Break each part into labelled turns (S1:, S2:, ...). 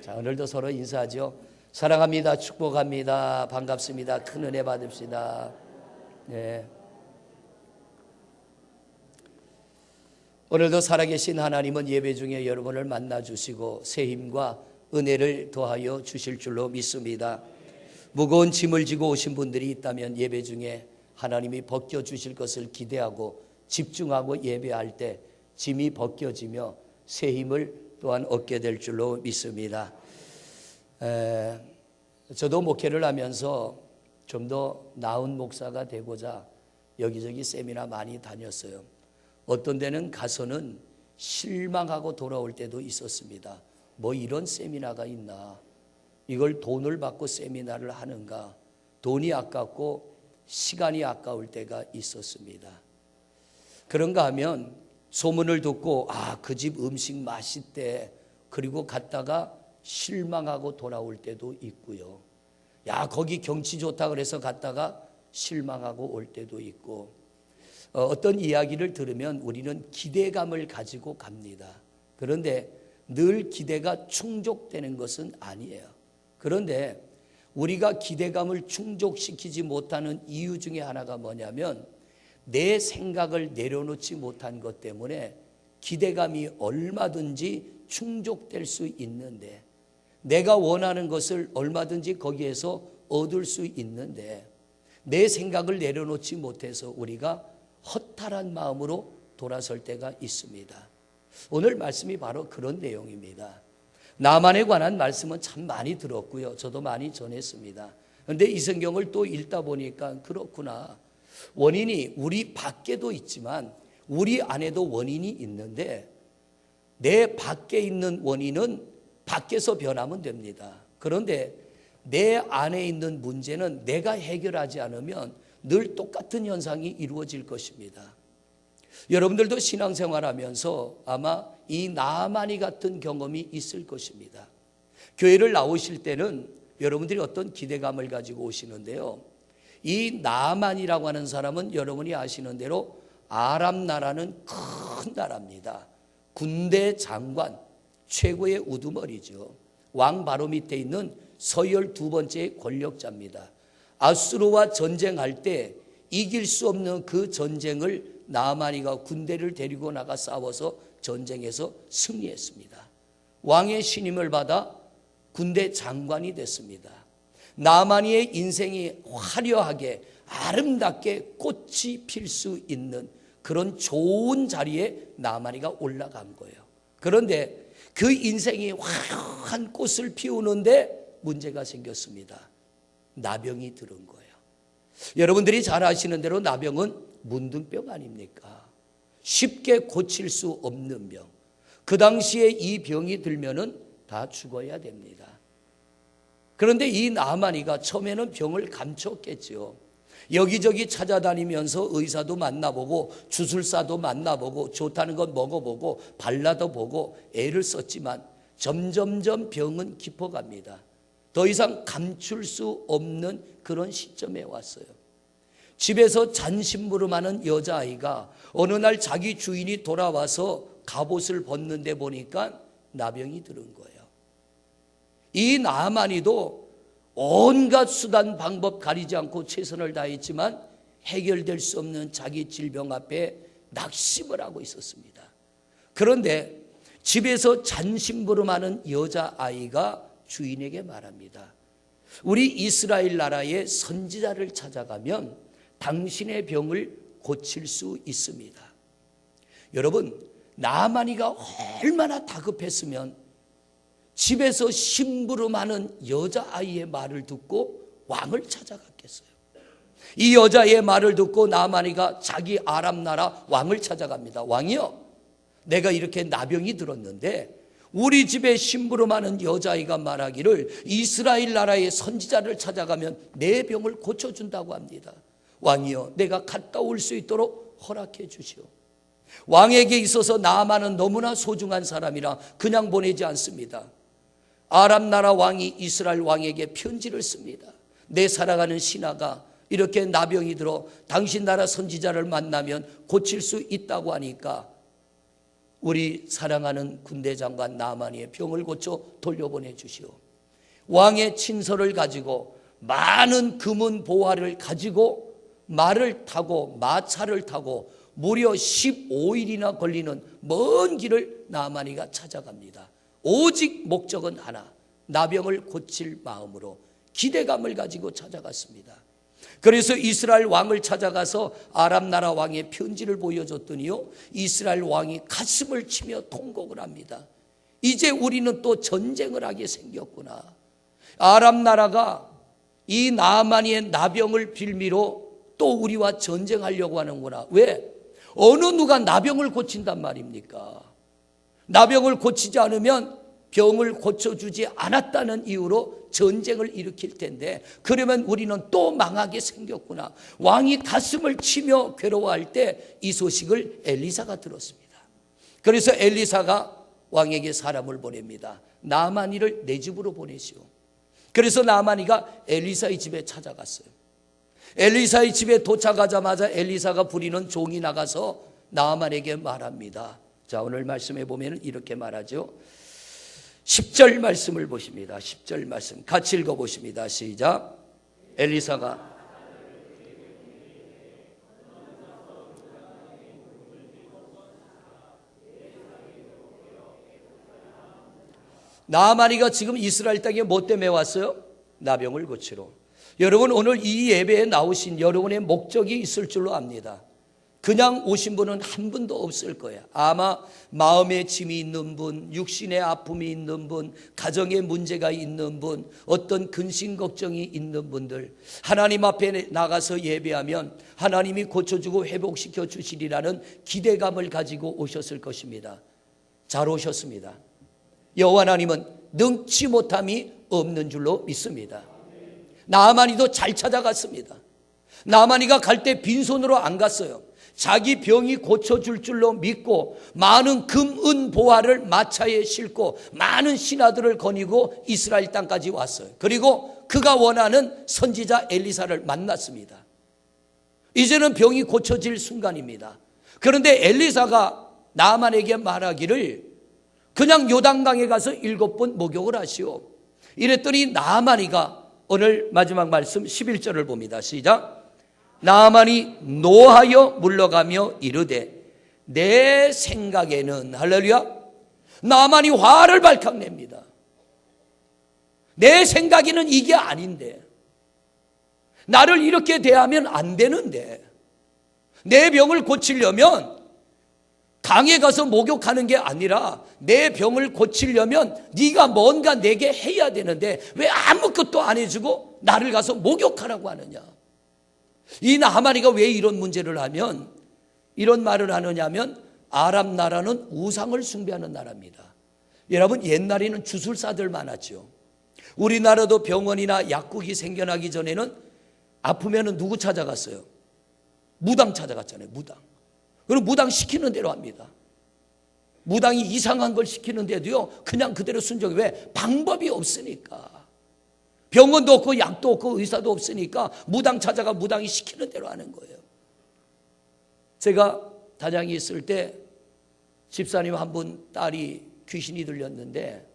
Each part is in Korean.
S1: 자, 오늘도 서로 인사하죠. 사랑합니다. 축복합니다. 반갑습니다. 큰 은혜 받읍시다. 네. 오늘도 살아계신 하나님은 예배 중에 여러분을 만나주시고 새 힘과 은혜를 더하여 주실 줄로 믿습니다. 무거운 짐을 지고 오신 분들이 있다면 예배 중에 하나님이 벗겨주실 것을 기대하고 집중하고 예배할 때 짐이 벗겨지며 새 힘을 또한 얻게 될 줄로 믿습니다. 저도 목회를 하면서 좀 더 나은 목사가 되고자 여기저기 세미나 많이 다녔어요. 어떤 데는 가서는 실망하고 돌아올 때도 있었습니다. 뭐 이런 세미나가 있나? 이걸 돈을 받고 세미나를 하는가? 돈이 아깝고 시간이 아까울 때가 있었습니다. 그런가 하면 소문을 듣고 그 집 음식 맛있대. 그리고 갔다가 실망하고 돌아올 때도 있고요. 거기 경치 좋다 그래서 갔다가 실망하고 올 때도 있고, 어떤 이야기를 들으면 우리는 기대감을 가지고 갑니다. 그런데 늘 기대가 충족되는 것은 아니에요. 그런데 우리가 기대감을 충족시키지 못하는 이유 중에 하나가 뭐냐면 내 생각을 내려놓지 못한 것 때문에 기대감이 얼마든지 충족될 수 있는데, 내가 원하는 것을 얼마든지 거기에서 얻을 수 있는데 내 생각을 내려놓지 못해서 우리가 허탈한 마음으로 돌아설 때가 있습니다. 오늘 말씀이 바로 그런 내용입니다. 나만에 관한 말씀은 참 많이 들었고요. 저도 많이 전했습니다. 그런데 이 성경을 또 읽다 보니까 그렇구나. 원인이 우리 밖에도 있지만 우리 안에도 원인이 있는데, 내 밖에 있는 원인은 밖에서 변하면 됩니다. 그런데 내 안에 있는 문제는 내가 해결하지 않으면 늘 똑같은 현상이 이루어질 것입니다. 여러분들도 신앙생활하면서 아마 이 나아만이 같은 경험이 있을 것입니다. 교회를 나오실 때는 여러분들이 어떤 기대감을 가지고 오시는데요. 이 나아만이라고 하는 사람은 여러분이 아시는 대로 아람 나라는 큰 나라입니다. 군대 장관, 최고의 우두머리죠. 왕 바로 밑에 있는 서열 두 번째 권력자입니다. 아수르와 전쟁할 때 이길 수 없는 그 전쟁을 나아만이가 군대를 데리고 나가 싸워서 전쟁에서 승리했습니다. 왕의 신임을 받아 군대 장관이 됐습니다. 나아만이의 인생이 화려하게 아름답게 꽃이 필 수 있는 그런 좋은 자리에 나아만이가 올라간 거예요. 그런데 그 인생이 화려한 꽃을 피우는데 문제가 생겼습니다. 나병이 들은 거예요. 여러분들이 잘 아시는 대로 나병은 문둥병 아닙니까? 쉽게 고칠 수 없는 병. 그 당시에 이 병이 들면은 다 죽어야 됩니다. 그런데 이 나아만이가 처음에는 병을 감췄겠죠. 여기저기 찾아다니면서 의사도 만나보고 주술사도 만나보고 좋다는 건 먹어보고 발라도 보고 애를 썼지만 점점점 병은 깊어갑니다. 더 이상 감출 수 없는 그런 시점에 왔어요. 집에서 잔심부름하는 여자아이가 어느 날 자기 주인이 돌아와서 갑옷을 벗는데 보니까 나병이 들은 거예요. 이 나아만이도 온갖 수단 방법 가리지 않고 최선을 다했지만 해결될 수 없는 자기 질병 앞에 낙심을 하고 있었습니다. 그런데 집에서 잔심부름하는 여자아이가 주인에게 말합니다. 우리 이스라엘 나라의 선지자를 찾아가면 당신의 병을 고칠 수 있습니다. 여러분, 나아만이가 얼마나 다급했으면 집에서 심부름하는 여자아이의 말을 듣고 왕을 찾아갔겠어요. 이 여자의 말을 듣고 나아만이가 자기 아람 나라 왕을 찾아갑니다. 왕이요, 내가 이렇게 나병이 들었는데 우리 집에 심부름하는 여자아이가 말하기를 이스라엘 나라의 선지자를 찾아가면 내 병을 고쳐준다고 합니다. 왕이요, 내가 갔다 올 수 있도록 허락해 주시오. 왕에게 있어서 나아만은 너무나 소중한 사람이라 그냥 보내지 않습니다. 아람 나라 왕이 이스라엘 왕에게 편지를 씁니다. 내 사랑하는 신하가 이렇게 나병이 들어 당신 나라 선지자를 만나면 고칠 수 있다고 하니까 우리 사랑하는 군대 장관 나만이의 병을 고쳐 돌려보내 주시오. 왕의 친서를 가지고 많은 금은 보화를 가지고 말을 타고 마차를 타고 무려 15일이나 걸리는 먼 길을 나만이가 찾아갑니다. 오직 목적은 하나, 나병을 고칠 마음으로 기대감을 가지고 찾아갔습니다. 그래서 이스라엘 왕을 찾아가서 아람 나라 왕의 편지를 보여줬더니요, 이스라엘 왕이 가슴을 치며 통곡을 합니다. 이제 우리는 또 전쟁을 하게 생겼구나. 아람 나라가 이 나만이의 나병을 빌미로 또 우리와 전쟁하려고 하는구나. 왜? 어느 누가 나병을 고친단 말입니까? 나병을 고치지 않으면 병을 고쳐주지 않았다는 이유로 전쟁을 일으킬 텐데, 그러면 우리는 또 망하게 생겼구나. 왕이 가슴을 치며 괴로워할 때 이 소식을 엘리사가 들었습니다. 그래서 엘리사가 왕에게 사람을 보냅니다. 나만이를 내 집으로 보내시오. 그래서 나만이가 엘리사의 집에 찾아갔어요. 엘리사의 집에 도착하자마자 엘리사가 부리는 종이 나가서 나만에게 말합니다. 자, 오늘 말씀에 보면 이렇게 말하죠. 10절 말씀을 보십니다. 10절 말씀 같이 읽어보십니다. 시작. 엘리사가 나만이가 지금 이스라엘 땅에 뭐 때문에 왔어요? 나병을 고치러. 여러분, 오늘 이 예배에 나오신 여러분의 목적이 있을 줄로 압니다. 그냥 오신 분은 한 분도 없을 거예요. 아마 마음의 짐이 있는 분, 육신의 아픔이 있는 분, 가정의 문제가 있는 분, 어떤 근심 걱정이 있는 분들, 하나님 앞에 나가서 예배하면 하나님이 고쳐주고 회복시켜 주시리라는 기대감을 가지고 오셨을 것입니다. 잘 오셨습니다. 여호와 하나님은 능치 못함이 없는 줄로 믿습니다. 나아만이도 잘 찾아갔습니다. 나아만이가 갈 때 빈손으로 안 갔어요. 자기 병이 고쳐줄 줄로 믿고 많은 금, 은, 보화를 마차에 싣고 많은 신하들을 거니고 이스라엘 땅까지 왔어요. 그리고 그가 원하는 선지자 엘리사를 만났습니다. 이제는 병이 고쳐질 순간입니다. 그런데 엘리사가 나아만에게 말하기를 그냥 요단강에 가서 7번 목욕을 하시오. 이랬더니 나아만이가 오늘 마지막 말씀 11절을 봅니다. 시작. 나아만이 노하여 물러가며 이르되 내 생각에는, 할렐루야, 나아만이 화를 발칵 냅니다. 내 생각에는 이게 아닌데, 나를 이렇게 대하면 안 되는데, 내 병을 고치려면 강에 가서 목욕하는 게 아니라 내 병을 고치려면 네가 뭔가 내게 해야 되는데 왜 아무것도 안 해주고 나를 가서 목욕하라고 하느냐. 이 나아만이가 왜 이런 문제를 하면, 이런 말을 하느냐면, 아람 나라는 우상을 숭배하는 나라입니다. 여러분, 옛날에는 주술사들 많았죠. 우리나라도 병원이나 약국이 생겨나기 전에는 아프면은 누구 찾아갔어요? 무당 찾아갔잖아요. 무당. 그럼 무당 시키는 대로 합니다. 무당이 이상한 걸 시키는데도요, 그냥 그대로 순종해. 왜? 방법이 없으니까. 병원도 없고 약도 없고 의사도 없으니까 무당 찾아가 무당이 시키는 대로 하는 거예요. 제가 단양에 있을 때 집사님 한 분 딸이 귀신이 들렸는데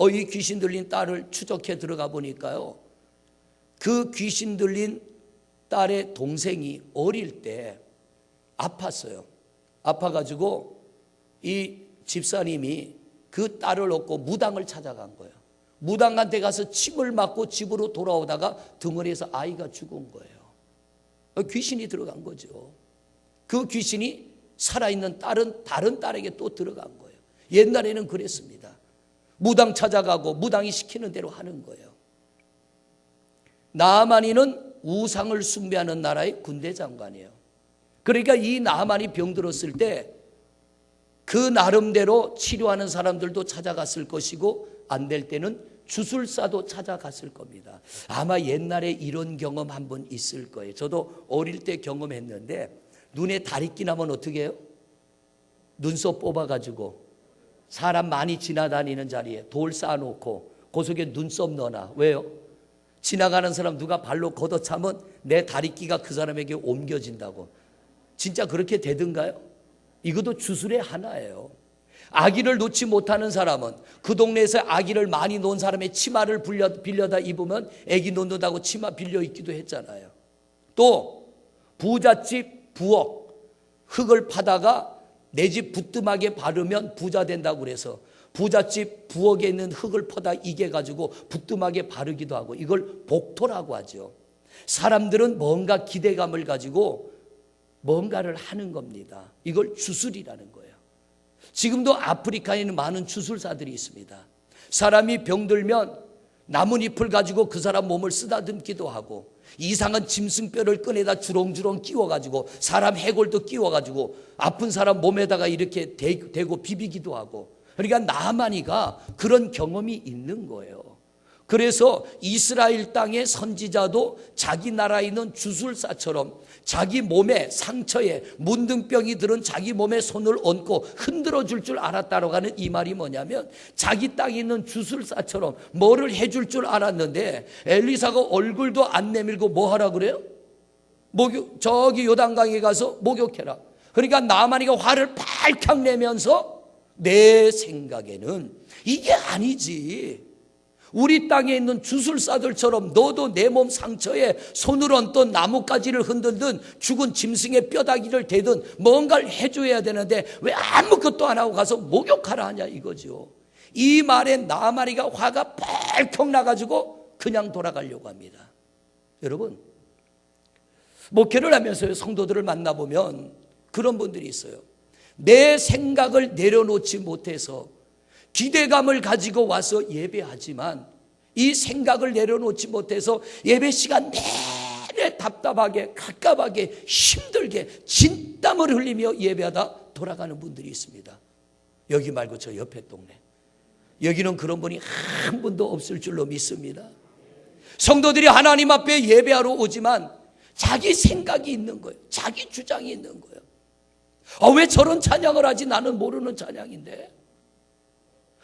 S1: 이 귀신 들린 딸을 추적해 들어가 보니까요, 그 귀신 들린 딸의 동생이 어릴 때 아팠어요. 아파가지고 이 집사님이 그 딸을 얻고 무당을 찾아간 거예요. 무당한테 가서 침을 맞고 집으로 돌아오다가 덩어리에서 아이가 죽은 거예요. 귀신이 들어간 거죠. 그 귀신이 살아있는 딸은 다른 딸에게 또 들어간 거예요. 옛날에는 그랬습니다. 무당 찾아가고 무당이 시키는 대로 하는 거예요. 나아만이는 우상을 숭배하는 나라의 군대 장관이에요. 그러니까 이 나아만이 병들었을 때 그 나름대로 치료하는 사람들도 찾아갔을 것이고 안 될 때는 주술사도 찾아갔을 겁니다. 아마 옛날에 이런 경험 한번 있을 거예요. 저도 어릴 때 경험했는데, 눈에 다리끼 나면 어떻게 해요? 눈썹 뽑아가지고 사람 많이 지나다니는 자리에 돌 쌓아놓고 그 속에 눈썹 넣어놔. 왜요? 지나가는 사람 누가 발로 걷어차면 내 다리끼가 그 사람에게 옮겨진다고. 진짜 그렇게 되던가요? 이것도 주술의 하나예요. 아기를 놓지 못하는 사람은 그 동네에서 아기를 많이 놓은 사람의 치마를 빌려다 입으면 아기 놓는다고 치마 빌려 입기도 했잖아요. 또 부잣집 부엌 흙을 파다가 내 집 부뚜막에 바르면 부자 된다고 그래서 부잣집 부엌에 있는 흙을 퍼다 이게 가지고 부뚜막에 바르기도 하고 이걸 복토라고 하죠. 사람들은 뭔가 기대감을 가지고 뭔가를 하는 겁니다. 이걸 주술이라는 거예요. 지금도 아프리카에 있는 많은 주술사들이 있습니다. 사람이 병들면 나뭇잎을 가지고 그 사람 몸을 쓰다듬기도 하고 이상한 짐승뼈를 꺼내다 주렁주렁 끼워가지고 사람 해골도 끼워가지고 아픈 사람 몸에다가 이렇게 대고 비비기도 하고, 그러니까 나만이가 그런 경험이 있는 거예요. 그래서 이스라엘 땅의 선지자도 자기 나라에 있는 주술사처럼 자기 몸에 상처에 문둥병이 들은 자기 몸에 손을 얹고 흔들어 줄 줄 알았다라고 하는 이 말이 뭐냐면, 자기 땅에 있는 주술사처럼 뭐를 해줄 줄 알았는데 엘리사가 얼굴도 안 내밀고 뭐 하라 그래요? 저기 요단강에 가서 목욕해라. 그러니까 나만이가 화를 발칵 내면서 내 생각에는 이게 아니지, 우리 땅에 있는 주술사들처럼 너도 내 몸 상처에 손을 얹던 나뭇가지를 흔들든 죽은 짐승의 뼈다귀를 대든 뭔가를 해줘야 되는데 왜 아무것도 안 하고 가서 목욕하라 하냐 이거죠. 이 말에 나만이가 화가 펄컥 나가지고 그냥 돌아가려고 합니다. 여러분, 목회를 하면서 성도들을 만나보면 그런 분들이 있어요. 내 생각을 내려놓지 못해서 기대감을 가지고 와서 예배하지만 이 생각을 내려놓지 못해서 예배 시간 내내 답답하게 갑갑하게 힘들게 진땀을 흘리며 예배하다 돌아가는 분들이 있습니다. 여기 말고 저 옆에 동네, 여기는 그런 분이 한 분도 없을 줄로 믿습니다. 성도들이 하나님 앞에 예배하러 오지만 자기 생각이 있는 거예요. 자기 주장이 있는 거예요. 왜 저런 찬양을 하지? 나는 모르는 찬양인데.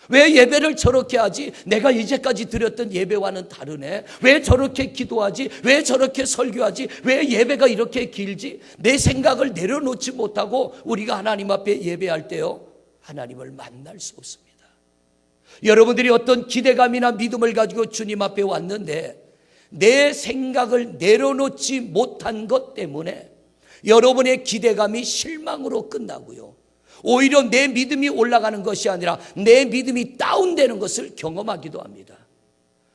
S1: 왜 예배를 저렇게 하지? 내가 이제까지 드렸던 예배와는 다르네. 왜 저렇게 기도하지? 왜 저렇게 설교하지? 왜 예배가 이렇게 길지? 내 생각을 내려놓지 못하고 우리가 하나님 앞에 예배할 때요, 하나님을 만날 수 없습니다. 여러분들이 어떤 기대감이나 믿음을 가지고 주님 앞에 왔는데 내 생각을 내려놓지 못한 것 때문에 여러분의 기대감이 실망으로 끝나고요, 오히려 내 믿음이 올라가는 것이 아니라 내 믿음이 다운되는 것을 경험하기도 합니다.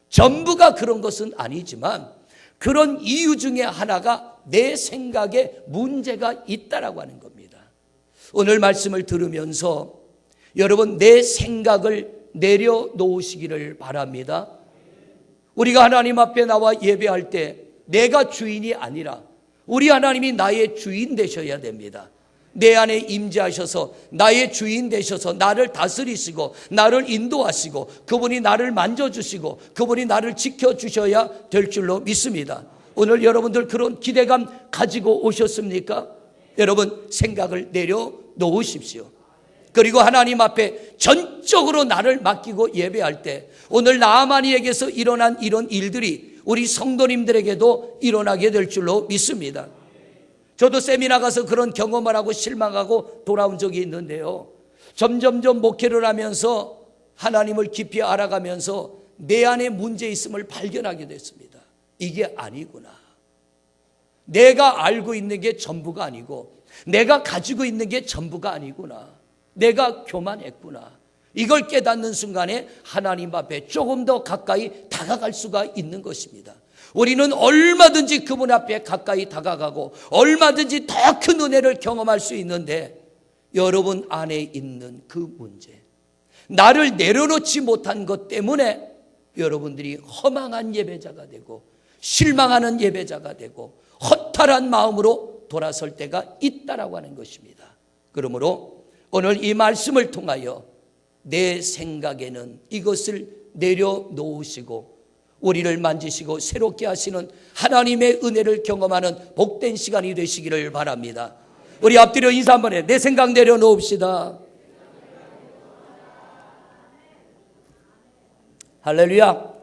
S1: 전부가 그런 것은 아니지만 그런 이유 중에 하나가 내 생각에 문제가 있다라고 하는 겁니다. 오늘 말씀을 들으면서 여러분, 내 생각을 내려놓으시기를 바랍니다. 우리가 하나님 앞에 나와 예배할 때 내가 주인이 아니라 우리 하나님이 나의 주인 되셔야 됩니다. 내 안에 임재하셔서 나의 주인 되셔서 나를 다스리시고 나를 인도하시고 그분이 나를 만져주시고 그분이 나를 지켜주셔야 될 줄로 믿습니다. 오늘 여러분들 그런 기대감 가지고 오셨습니까? 여러분, 생각을 내려놓으십시오. 그리고 하나님 앞에 전적으로 나를 맡기고 예배할 때 오늘 나아마니에게서 일어난 이런 일들이 우리 성도님들에게도 일어나게 될 줄로 믿습니다. 저도 세미나 가서 그런 경험을 하고 실망하고 돌아온 적이 있는데요, 점점점 목회를 하면서 하나님을 깊이 알아가면서 내 안에 문제 있음을 발견하게 됐습니다. 이게 아니구나. 내가 알고 있는 게 전부가 아니고 내가 가지고 있는 게 전부가 아니구나. 내가 교만했구나. 이걸 깨닫는 순간에 하나님 앞에 조금 더 가까이 다가갈 수가 있는 것입니다. 우리는 얼마든지 그분 앞에 가까이 다가가고 얼마든지 더 큰 은혜를 경험할 수 있는데 여러분 안에 있는 그 문제, 나를 내려놓지 못한 것 때문에 여러분들이 허망한 예배자가 되고 실망하는 예배자가 되고 허탈한 마음으로 돌아설 때가 있다라고 하는 것입니다. 그러므로 오늘 이 말씀을 통하여 내 생각에는 이것을 내려놓으시고 우리를 만지시고 새롭게 하시는 하나님의 은혜를 경험하는 복된 시간이 되시기를 바랍니다. 우리 앞뒤로 인사 한번 해. 내 생각 내려놓읍시다. 할렐루야.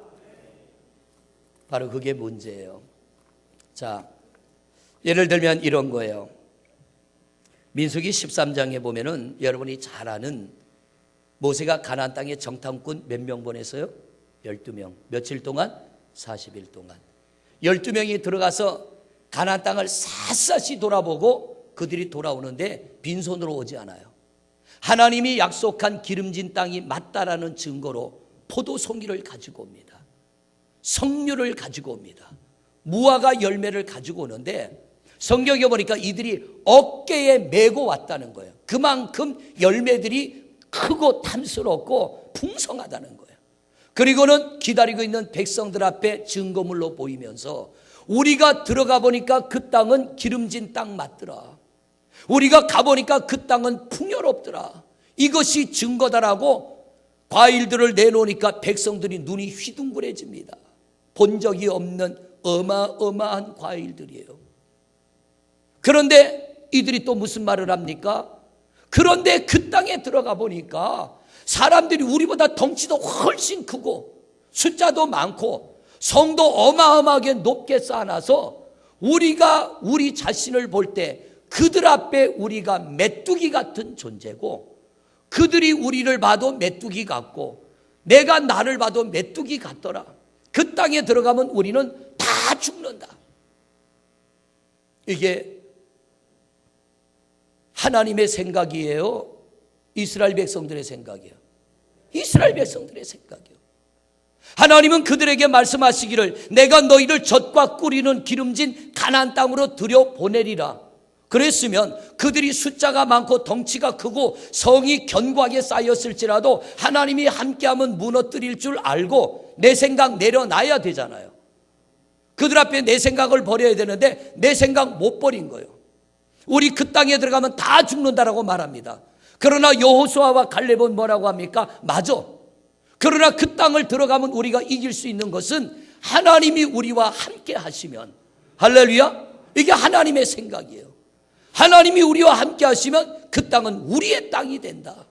S1: 바로 그게 문제예요. 자, 예를 들면 이런 거예요. 민수기 13장에 보면은 여러분이 잘 아는 모세가 가나안 땅에 정탐꾼 몇 명 보냈어요? 12명. 며칠 동안? 40일 동안. 12명이 들어가서 가나안 땅을 샅샅이 돌아보고 그들이 돌아오는데 빈손으로 오지 않아요. 하나님이 약속한 기름진 땅이 맞다라는 증거로 포도 송이를 가지고 옵니다. 석류를 가지고 옵니다. 무화과 열매를 가지고 오는데 성경에 보니까 이들이 어깨에 메고 왔다는 거예요. 그만큼 열매들이 크고 탐스럽고 풍성하다는 거예요. 그리고는 기다리고 있는 백성들 앞에 증거물로 보이면서 우리가 들어가 보니까 그 땅은 기름진 땅 맞더라. 우리가 가보니까 그 땅은 풍요롭더라. 이것이 증거다라고 과일들을 내놓으니까 백성들이 눈이 휘둥그레집니다. 본 적이 없는 어마어마한 과일들이에요. 그런데 이들이 또 무슨 말을 합니까? 그런데 그 땅에 들어가 보니까 사람들이 우리보다 덩치도 훨씬 크고 숫자도 많고 성도 어마어마하게 높게 쌓아놔서 우리가 우리 자신을 볼 때 그들 앞에 우리가 메뚜기 같은 존재고 그들이 우리를 봐도 메뚜기 같고 내가 나를 봐도 메뚜기 같더라. 그 땅에 들어가면 우리는 다 죽는다. 이게 하나님의 생각이에요? 이스라엘 백성들의 생각이에요? 이스라엘 백성들의 생각이에요. 하나님은 그들에게 말씀하시기를 내가 너희를 젖과 꿀이는 기름진 가나안 땅으로 들여보내리라. 그랬으면 그들이 숫자가 많고 덩치가 크고 성이 견고하게 쌓였을지라도 하나님이 함께하면 무너뜨릴 줄 알고 내 생각 내려놔야 되잖아요. 그들 앞에 내 생각을 버려야 되는데 내 생각 못 버린 거예요. 우리 그 땅에 들어가면 다 죽는다라고 말합니다. 그러나 여호수아와 갈렙은 뭐라고 합니까? 맞아. 그러나 그 땅을 들어가면 우리가 이길 수 있는 것은 하나님이 우리와 함께 하시면, 할렐루야. 이게 하나님의 생각이에요. 하나님이 우리와 함께 하시면 그 땅은 우리의 땅이 된다.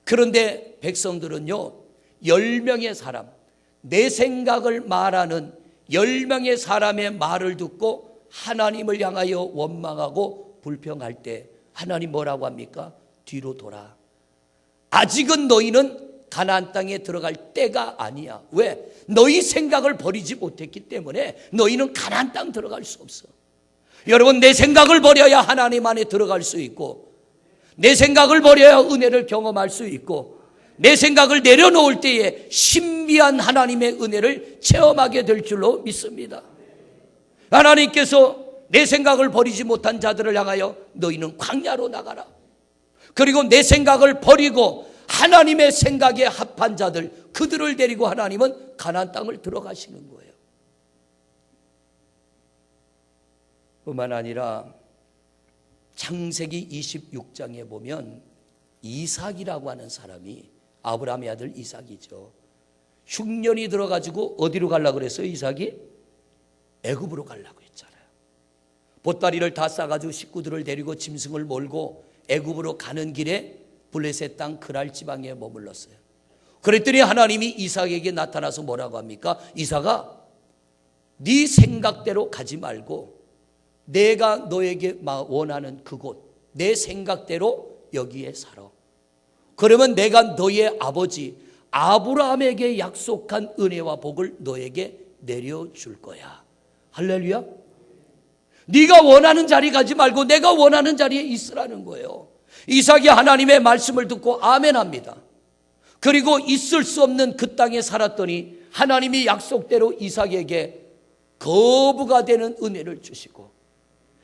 S1: 그런데 백성들은요, 10명의 사람, 내 생각을 말하는 10명의 사람의 말을 듣고 하나님을 향하여 원망하고 불평할 때 하나님 뭐라고 합니까? 뒤로 돌아. 아직은 너희는 가나안 땅에 들어갈 때가 아니야. 왜? 너희 생각을 버리지 못했기 때문에 너희는 가나안 땅 들어갈 수 없어. 여러분, 내 생각을 버려야 하나님 안에 들어갈 수 있고, 내 생각을 버려야 은혜를 경험할 수 있고, 내 생각을 내려놓을 때에 신비한 하나님의 은혜를 체험하게 될 줄로 믿습니다. 하나님께서 내 생각을 버리지 못한 자들을 향하여 너희는 광야로 나가라. 그리고 내 생각을 버리고 하나님의 생각에 합한 자들, 그들을 데리고 하나님은 가나안 땅을 들어가시는 거예요. 뿐만 아니라 창세기 26장에 보면 이삭이라고 하는 사람이, 아브라함의 아들 이삭이죠, 흉년이 들어가지고 어디로 가려고 그랬어요? 이삭이 애굽으로 가려고 했잖아요. 보따리를 다 싸가지고 식구들을 데리고 짐승을 몰고 애굽으로 가는 길에 블레셋 땅 그랄 지방에 머물렀어요. 그랬더니 하나님이 이삭에게 나타나서 뭐라고 합니까? 이삭아, 네 생각대로 가지 말고 내가 너에게 원하는 그곳, 내 생각대로 여기에 살아. 그러면 내가 너의 아버지 아브라함에게 약속한 은혜와 복을 너에게 내려줄 거야. 할렐루야. 네가 원하는 자리 가지 말고 내가 원하는 자리에 있으라는 거예요. 이삭이 하나님의 말씀을 듣고 아멘합니다. 그리고 있을 수 없는 그 땅에 살았더니 하나님이 약속대로 이삭에게 거부가 되는 은혜를 주시고,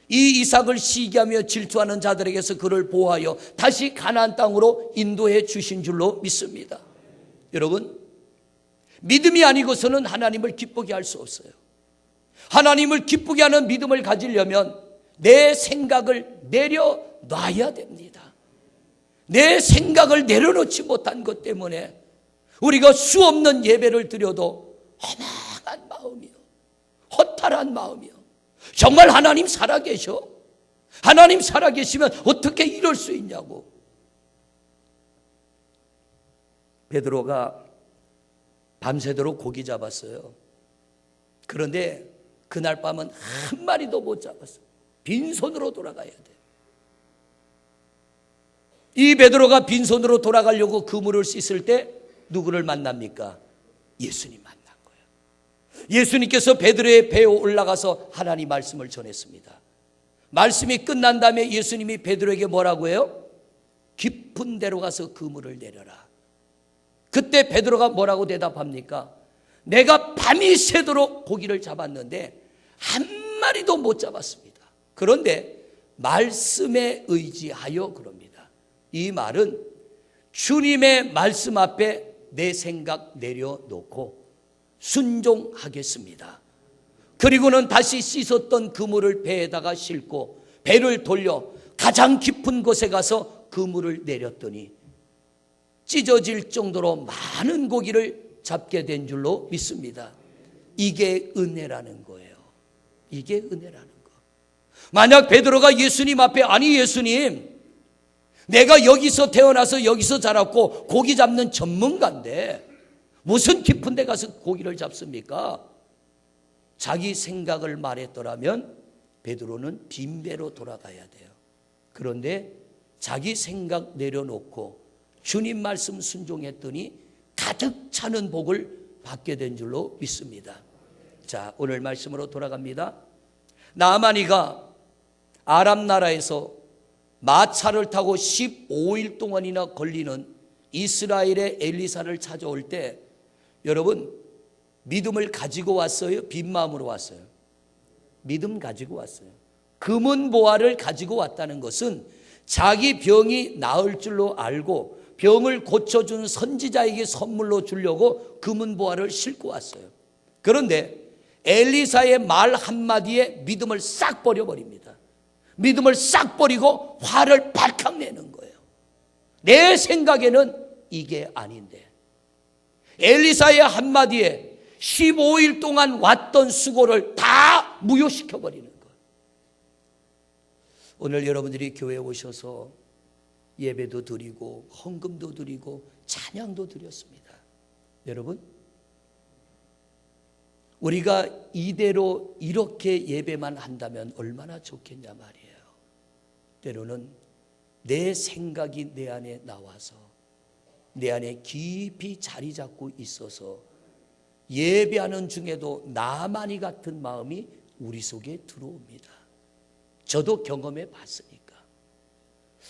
S1: 이 이삭을 시기하며 질투하는 자들에게서 그를 보호하여 다시 가나안 땅으로 인도해 주신 줄로 믿습니다. 여러분, 믿음이 아니고서는 하나님을 기쁘게 할 수 없어요. 하나님을 기쁘게 하는 믿음을 가지려면 내 생각을 내려놔야 됩니다. 내 생각을 내려놓지 못한 것 때문에 우리가 수 없는 예배를 드려도 허망한 마음이요, 허탈한 마음이요. 정말 하나님 살아계셔? 하나님 살아계시면 어떻게 이럴 수 있냐고. 베드로가 밤새도록 고기 잡았어요. 그런데 그날 밤은 한 마리도 못 잡았어요. 빈손으로 돌아가야 돼. 이 베드로가 빈손으로 돌아가려고 그물을 씻을 때 누구를 만납니까? 예수님 만난 거예요. 예수님께서 베드로의 배에 올라가서 하나님 말씀을 전했습니다. 말씀이 끝난 다음에 예수님이 베드로에게 뭐라고 해요? 깊은 데로 가서 그물을 내려라. 그때 베드로가 뭐라고 대답합니까? 내가 밤이 새도록 고기를 잡았는데 한 마리도 못 잡았습니다. 그런데 말씀에 의지하여 그럽니다. 이 말은 주님의 말씀 앞에 내 생각 내려놓고 순종하겠습니다. 그리고는 다시 씻었던 그물을 배에다가 싣고 배를 돌려 가장 깊은 곳에 가서 그물을 내렸더니 찢어질 정도로 많은 고기를 잡게 된 줄로 믿습니다. 이게 은혜라는 거예요. 이게 은혜라는 거. 만약 베드로가 예수님 앞에 아니 예수님, 내가 여기서 태어나서 여기서 자랐고 고기 잡는 전문가인데 무슨 깊은 데 가서 고기를 잡습니까? 자기 생각을 말했더라면 베드로는 빈배로 돌아가야 돼요. 그런데 자기 생각 내려놓고 주님 말씀 순종했더니 가득 차는 복을 받게 된 줄로 믿습니다. 자, 오늘 말씀으로 돌아갑니다. 나아마니가 아람 나라에서 마차를 타고 15일 동안이나 걸리는 이스라엘의 엘리사를 찾아올 때 여러분 믿음을 가지고 왔어요? 빈 마음으로 왔어요? 믿음 가지고 왔어요. 금은 보화를 가지고 왔다는 것은 자기 병이 나을 줄로 알고 병을 고쳐준 선지자에게 선물로 주려고 금은 보화를 싣고 왔어요. 그런데 엘리사의 말 한마디에 믿음을 싹 버려버립니다. 믿음을 싹 버리고 화를 발칵 내는 거예요. 내 생각에는 이게 아닌데 엘리사의 한마디에 15일 동안 왔던 수고를 다 무효시켜버리는 거예요. 오늘 여러분들이 교회에 오셔서 예배도 드리고 헌금도 드리고 찬양도 드렸습니다. 여러분, 우리가 이대로 이렇게 예배만 한다면 얼마나 좋겠냐 말이에요. 때로는 내 생각이 내 안에 나와서 내 안에 깊이 자리 잡고 있어서 예배하는 중에도 나만이 같은 마음이 우리 속에 들어옵니다. 저도 경험해 봤으니까.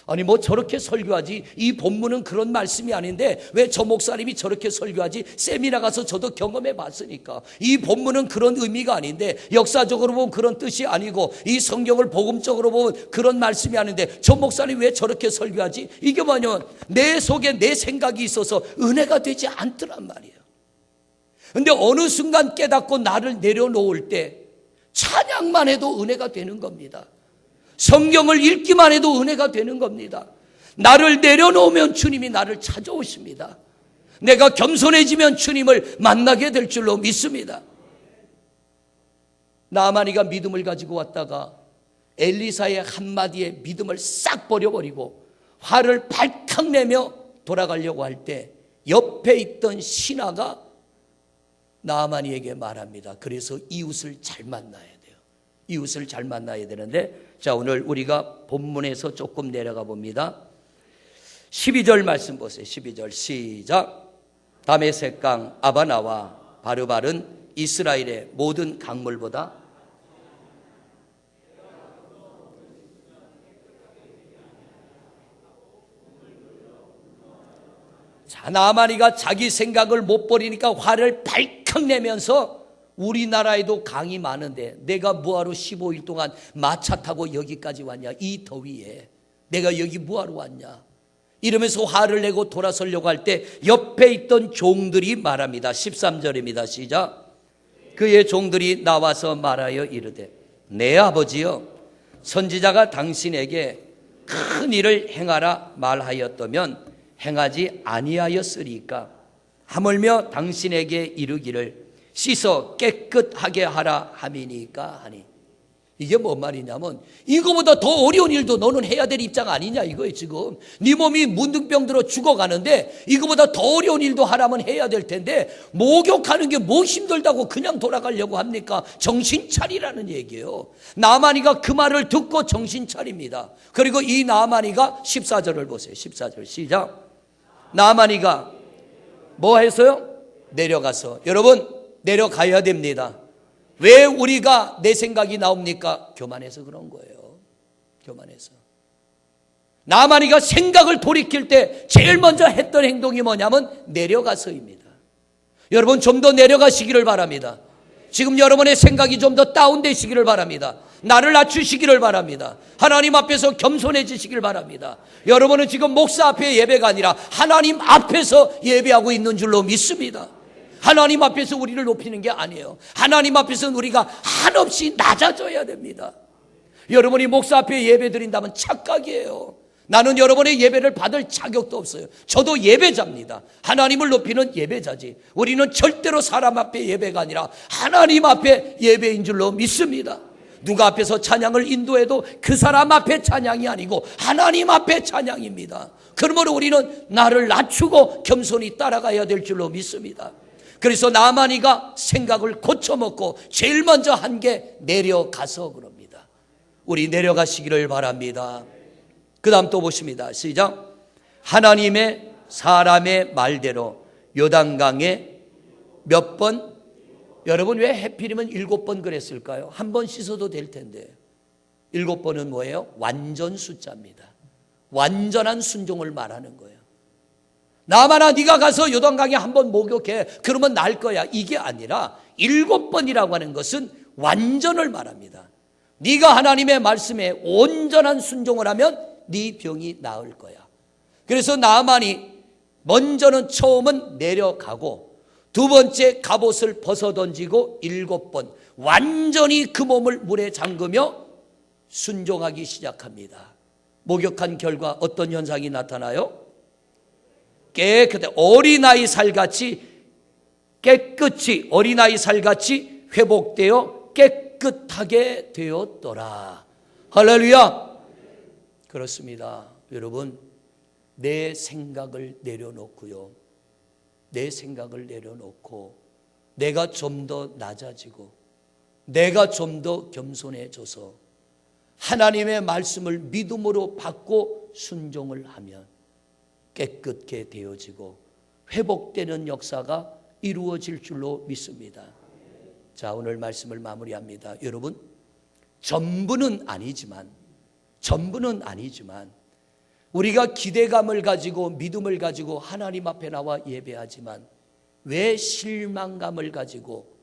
S1: 아니 뭐 저렇게 설교하지, 이 본문은 그런 말씀이 아닌데 왜 저 목사님이 저렇게 설교하지, 세미나 가서 저도 경험해 봤으니까. 이 본문은 그런 의미가 아닌데, 역사적으로 보면 그런 뜻이 아니고, 이 성경을 복음적으로 보면 그런 말씀이 아닌데 저 목사님 왜 저렇게 설교하지, 이게 뭐냐면 내 속에 내 생각이 있어서 은혜가 되지 않더란 말이에요. 근데 어느 순간 깨닫고 나를 내려놓을 때 찬양만 해도 은혜가 되는 겁니다. 성경을 읽기만 해도 은혜가 되는 겁니다. 나를 내려놓으면 주님이 나를 찾아오십니다. 내가 겸손해지면 주님을 만나게 될 줄로 믿습니다. 나아마니가 믿음을 가지고 왔다가 엘리사의 한마디에 믿음을 싹 버려버리고 화를 발칵 내며 돌아가려고 할 때 옆에 있던 신하가 나아마니에게 말합니다. 그래서 이웃을 잘 만나야 돼요. 이웃을 잘 만나야 되는데, 자, 오늘 우리가 본문에서 조금 내려가 봅니다. 12절 말씀 보세요. 12절 시작. 다메섹강 아바나와 바르발은 이스라엘의 모든 강물보다 자, 나아마니가 자기 생각을 못 버리니까 화를 발칵 내면서 우리나라에도 강이 많은데 내가 뭐하러 15일 동안 마차 타고 여기까지 왔냐, 이 더위에 내가 여기 뭐하러 왔냐 이러면서 화를 내고 돌아서려고 할 때 옆에 있던 종들이 말합니다. 13절입니다. 시작. 그의 종들이 나와서 말하여 이르되 내 아버지여, 선지자가 당신에게 큰 일을 행하라 말하였다면 행하지 아니하였으리까? 하물며 당신에게 이르기를 씻어 깨끗하게 하라 함이니까 하니. 이게 뭔 말이냐면 이거보다 더 어려운 일도 너는 해야 될 입장 아니냐 이거예요. 지금 네 몸이 문둥병 들어 죽어가는데 이거보다 더 어려운 일도 하라면 해야 될 텐데 목욕하는 게 뭐 힘들다고 그냥 돌아가려고 합니까? 정신 차리라는 얘기예요. 나만이가 그 말을 듣고 정신 차립니다. 그리고 이 나만이가 14절을 보세요. 14절 시작. 나만이가 뭐 했어요? 내려가서. 여러분 내려가야 됩니다. 왜 우리가 내 생각이 나옵니까? 교만해서 그런 거예요. 교만해서. 나만이가 생각을 돌이킬 때 제일 먼저 했던 행동이 뭐냐면 내려가서입니다. 여러분 좀 더 내려가시기를 바랍니다. 지금 여러분의 생각이 좀 더 다운되시기를 바랍니다. 나를 낮추시기를 바랍니다. 하나님 앞에서 겸손해지시길 바랍니다. 여러분은 지금 목사 앞에 예배가 아니라 하나님 앞에서 예배하고 있는 줄로 믿습니다. 하나님 앞에서 우리를 높이는 게 아니에요. 하나님 앞에서는 우리가 한없이 낮아져야 됩니다. 여러분이 목사 앞에 예배 드린다면 착각이에요. 나는 여러분의 예배를 받을 자격도 없어요. 저도 예배자입니다. 하나님을 높이는 예배자지. 우리는 절대로 사람 앞에 예배가 아니라 하나님 앞에 예배인 줄로 믿습니다. 누가 앞에서 찬양을 인도해도 그 사람 앞에 찬양이 아니고 하나님 앞에 찬양입니다. 그러므로 우리는 나를 낮추고 겸손히 따라가야 될 줄로 믿습니다. 그래서 나만이가 생각을 고쳐먹고 제일 먼저 한 게 내려가서 그럽니다. 우리 내려가시기를 바랍니다. 그 다음 또 보십니다. 시작. 하나님의 사람의 말대로 요단강에 몇 번? 여러분 왜 해필이면 7번 그랬을까요? 한 번 씻어도 될 텐데 7번은 뭐예요? 완전 숫자입니다. 완전한 순종을 말하는 거예요. 나만아 네가 가서 요단강에 한번 목욕해. 그러면 날 거야. 이게 아니라 7번이라고 하는 것은 완전을 말합니다. 네가 하나님의 말씀에 온전한 순종을 하면 네 병이 나을 거야. 그래서 나만이 먼저는 처음은 내려가고 두 번째 갑옷을 벗어던지고 7번 완전히 그 몸을 물에 잠그며 순종하기 시작합니다. 목욕한 결과 어떤 현상이 나타나요? 깨끗해. 어린아이 살같이 깨끗이 어린아이 살같이 회복되어 깨끗하게 되었더라. 할렐루야. 그렇습니다. 여러분 내 생각을 내려놓고요. 내 생각을 내려놓고 내가 좀 더 낮아지고 내가 좀 더 겸손해져서 하나님의 말씀을 믿음으로 받고 순종을 하면 깨끗게 되어지고 회복되는 역사가 이루어질 줄로 믿습니다. 자, 오늘 말씀을 마무리합니다. 여러분 전부는 아니지만 우리가 기대감을 가지고 믿음을 가지고 하나님 앞에 나와 예배하지만 왜 실망감을 가지고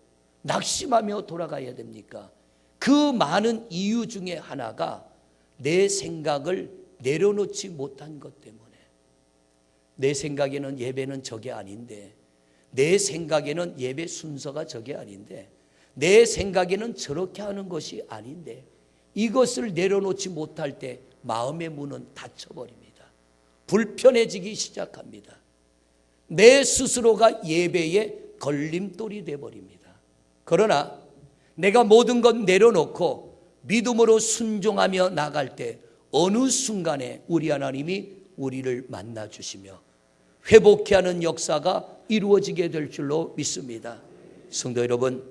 S1: 낙심하며 돌아가야 됩니까? 그 많은 이유 중에 하나가 내 생각을 내려놓지 못한 것 때문에. 내 생각에는 예배는 저게 아닌데, 내 생각에는 예배 순서가 저게 아닌데, 내 생각에는 저렇게 하는 것이 아닌데, 이것을 내려놓지 못할 때 마음의 문은 닫혀버립니다. 불편해지기 시작합니다. 내 스스로가 예배의 걸림돌이 되어버립니다. 그러나 내가 모든 것 내려놓고 믿음으로 순종하며 나갈 때 어느 순간에 우리 하나님이 우리를 만나주시며 회복케 하는 역사가 이루어지게 될 줄로 믿습니다. 성도 여러분,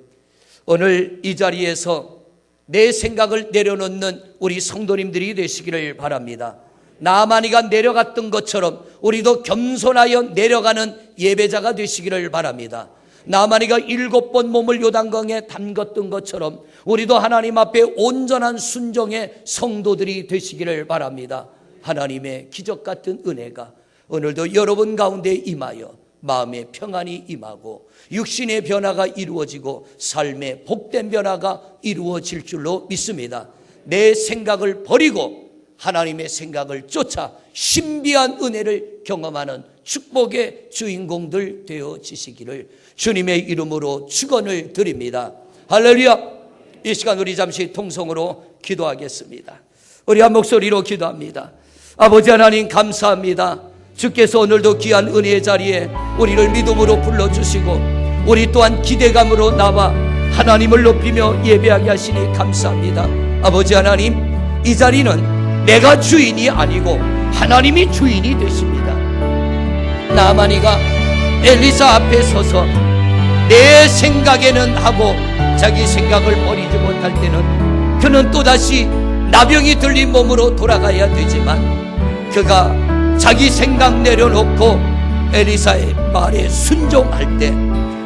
S1: 오늘 이 자리에서 내 생각을 내려놓는 우리 성도님들이 되시기를 바랍니다. 나만이가 내려갔던 것처럼 우리도 겸손하여 내려가는 예배자가 되시기를 바랍니다. 나만이가 7번 몸을 요단강에 담갔던 것처럼 우리도 하나님 앞에 온전한 순종의 성도들이 되시기를 바랍니다. 하나님의 기적 같은 은혜가 오늘도 여러분 가운데 임하여 마음의 평안이 임하고 육신의 변화가 이루어지고 삶의 복된 변화가 이루어질 줄로 믿습니다. 내 생각을 버리고 하나님의 생각을 쫓아 신비한 은혜를 경험하는 축복의 주인공들 되어지시기를 주님의 이름으로 축원을 드립니다. 할렐루야. 이 시간 우리 잠시 통성으로 기도하겠습니다. 우리 한 목소리로 기도합니다. 아버지 하나님 감사합니다. 주께서 오늘도 귀한 은혜의 자리에 우리를 믿음으로 불러주시고 우리 또한 기대감으로 나와 하나님을 높이며 예배하게 하시니 감사합니다. 아버지 하나님, 이 자리는 내가 주인이 아니고 하나님이 주인이 되십니다. 나아만이가 엘리사 앞에 서서 내 생각에는 하고 자기 생각을 버리지 못할 때는 그는 또다시 나병이 들린 몸으로 돌아가야 되지만, 그가 자기 생각 내려놓고 엘리사의 말에 순종할 때,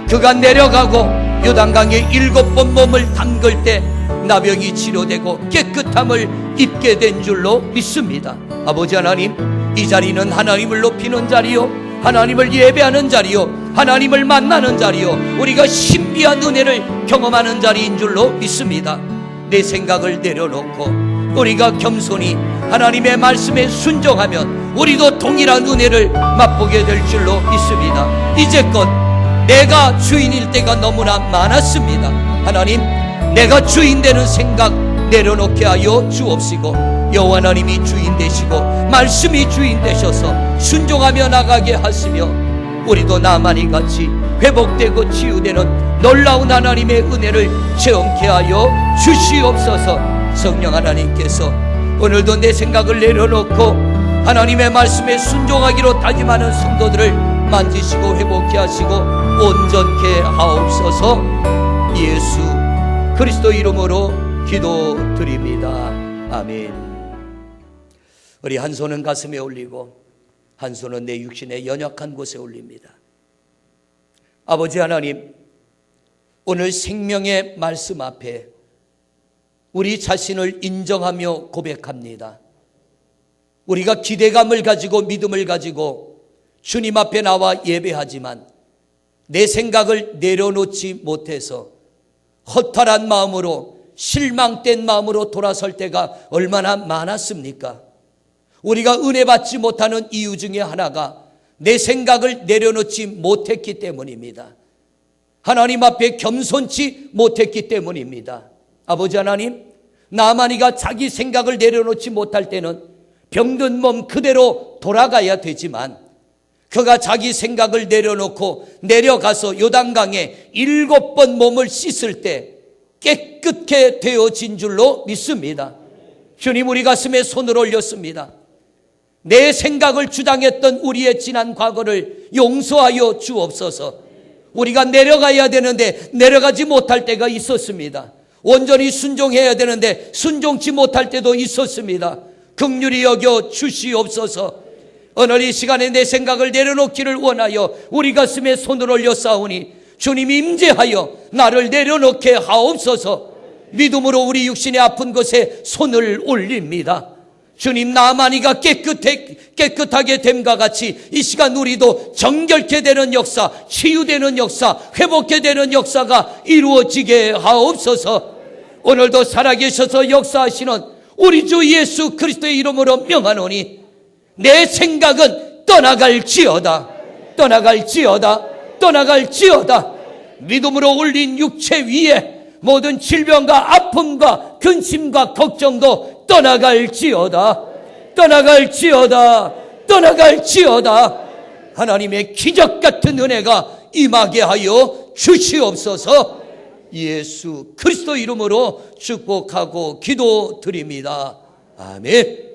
S1: 그가 내려가고 요단강에 7번 몸을 담글 때 나병이 치료되고 깨끗함을 입게 된 줄로 믿습니다. 아버지 하나님, 이 자리는 하나님을 높이는 자리요, 하나님을 예배하는 자리요, 하나님을 만나는 자리요, 우리가 신비한 은혜를 경험하는 자리인 줄로 믿습니다. 내 생각을 내려놓고 우리가 겸손히 하나님의 말씀에 순종하면 우리도 동일한 은혜를 맛보게 될 줄로 믿습니다. 이제껏 내가 주인일 때가 너무나 많았습니다. 하나님, 내가 주인 되는 생각 내려놓게 하여 주옵시고, 여호와 하나님이 주인 되시고 말씀이 주인 되셔서 순종하며 나가게 하시며, 우리도 나만이 같이 회복되고 치유되는 놀라운 하나님의 은혜를 체험케 하여 주시옵소서. 성령 하나님께서 오늘도 내 생각을 내려놓고 하나님의 말씀에 순종하기로 다짐하는 성도들을 만지시고 회복케 하시고 온전케 하옵소서. 예수 그리스도 이름으로 기도드립니다. 아멘. 우리 한 손은 가슴에 올리고 한 손은 내 육신의 연약한 곳에 올립니다. 아버지 하나님, 오늘 생명의 말씀 앞에 우리 자신을 인정하며 고백합니다. 우리가 기대감을 가지고 믿음을 가지고 주님 앞에 나와 예배하지만 내 생각을 내려놓지 못해서 허탈한 마음으로, 실망된 마음으로 돌아설 때가 얼마나 많았습니까? 우리가 은혜 받지 못하는 이유 중에 하나가 내 생각을 내려놓지 못했기 때문입니다. 하나님 앞에 겸손치 못했기 때문입니다. 아버지 하나님, 나아만이가 자기 생각을 내려놓지 못할 때는 병든 몸 그대로 돌아가야 되지만, 그가 자기 생각을 내려놓고 내려가서 요단강에 7번 몸을 씻을 때 깨끗게 되어진 줄로 믿습니다. 주님, 우리 가슴에 손을 올렸습니다. 내 생각을 주장했던 우리의 지난 과거를 용서하여 주옵소서. 우리가 내려가야 되는데 내려가지 못할 때가 있었습니다. 온전히 순종해야 되는데 순종치 못할 때도 있었습니다. 긍휼히 여겨 주시옵소서. 오늘 이 시간에 내 생각을 내려놓기를 원하여 우리 가슴에 손을 올려 싸우니 주님이 임재하여 나를 내려놓게 하옵소서. 믿음으로 우리 육신의 아픈 곳에 손을 올립니다. 주님, 나아만이가 깨끗하게 됨과 같이 이 시간 우리도 정결케 되는 역사, 치유되는 역사, 회복케 되는 역사가 이루어지게 하옵소서. 오늘도 살아계셔서 역사하시는 우리 주 예수 그리스도의 이름으로 명하노니 내 생각은 떠나갈지어다, 떠나갈지어다, 떠나갈지어다. 믿음으로 올린 육체 위에 모든 질병과 아픔과 근심과 걱정도 떠나갈지어다, 떠나갈지어다, 떠나갈지어다. 하나님의 기적 같은 은혜가 임하게 하여 주시옵소서. 예수 그리스도 이름으로 축복하고 기도드립니다. 아멘.